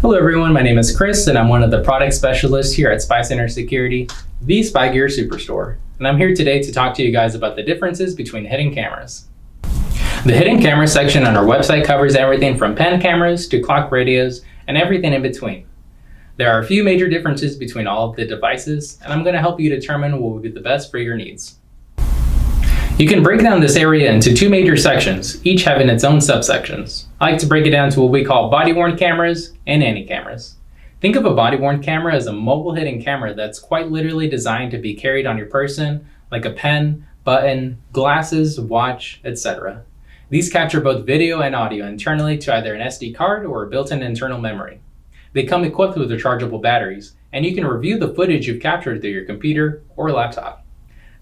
Hello everyone, my name is Chris and I'm one of the product specialists here at Spy Center Security, the Spy Gear Superstore. And I'm here today to talk to you guys about the differences between hidden cameras. The hidden camera section on our website covers everything from pen cameras to clock radios and everything in between. There are a few major differences between all of the devices, and I'm going to help you determine what would be the best for your needs. You can break down this area into two major sections, each having its own subsections. I like to break it down to what we call body-worn cameras and Nanny cameras. Think of a body-worn camera as a mobile hidden camera that's quite literally designed to be carried on your person, like a pen, button, glasses, watch, etc. These capture both video and audio internally to either an SD card or a built-in internal memory. They come equipped with rechargeable batteries, and you can review the footage you've captured through your computer or laptop.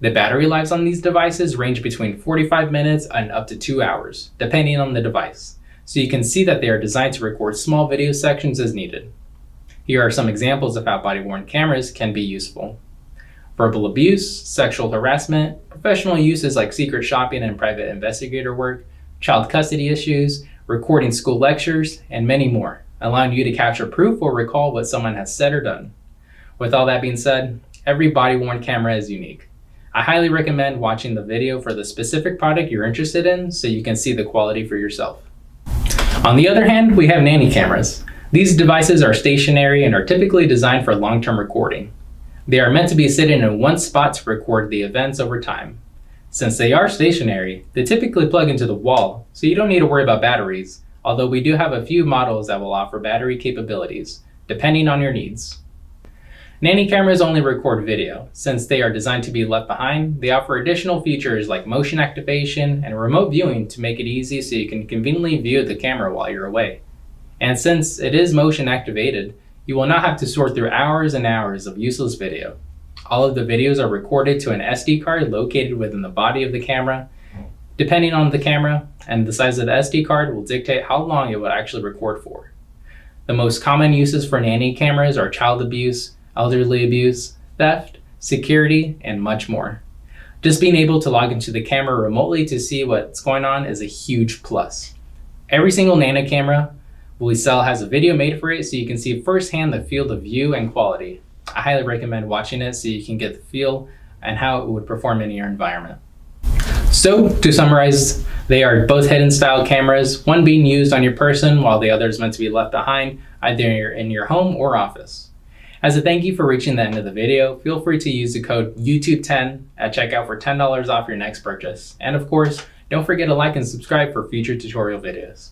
The battery lives on these devices range between 45 minutes and up to 2 hours, depending on the device, so you can see that they are designed to record small video sections as needed. Here are some examples of how body-worn cameras can be useful. Verbal abuse, sexual harassment, professional uses like secret shopping and private investigator work, child custody issues, recording school lectures, and many more, allowing you to capture proof or recall what someone has said or done. With all that being said, every body-worn camera is unique. I highly recommend watching the video for the specific product you're interested in so you can see the quality for yourself. On the other hand, we have Nanny cameras. These devices are stationary and are typically designed for long-term recording. They are meant to be sitting in one spot to record the events over time. Since they are stationary, they typically plug into the wall, so you don't need to worry about batteries, although we do have a few models that will offer battery capabilities, depending on your needs. Nanny cameras only record video. Since they are designed to be left behind, they offer additional features like motion activation and remote viewing to make it easy so you can conveniently view the camera while you're away. And since it is motion activated, you will not have to sort through hours and hours of useless video. All of the videos are recorded to an SD card located within the body of the camera. Depending on the camera and the size of the SD card will dictate how long it will actually record for. The most common uses for Nanny cameras are child abuse, elderly abuse, theft, security, and much more. Just being able to log into the camera remotely to see what's going on is a huge plus. Every single Nanny camera we sell has a video made for it so you can see firsthand the field of view and quality. I highly recommend watching it so you can get the feel and how it would perform in your environment. So, to summarize, they are both hidden style cameras, one being used on your person while the other is meant to be left behind, either in your home or office. As a thank you for reaching the end of the video, feel free to use the code YouTube10 at checkout for $10 off your next purchase. And of course, don't forget to like and subscribe for future tutorial videos.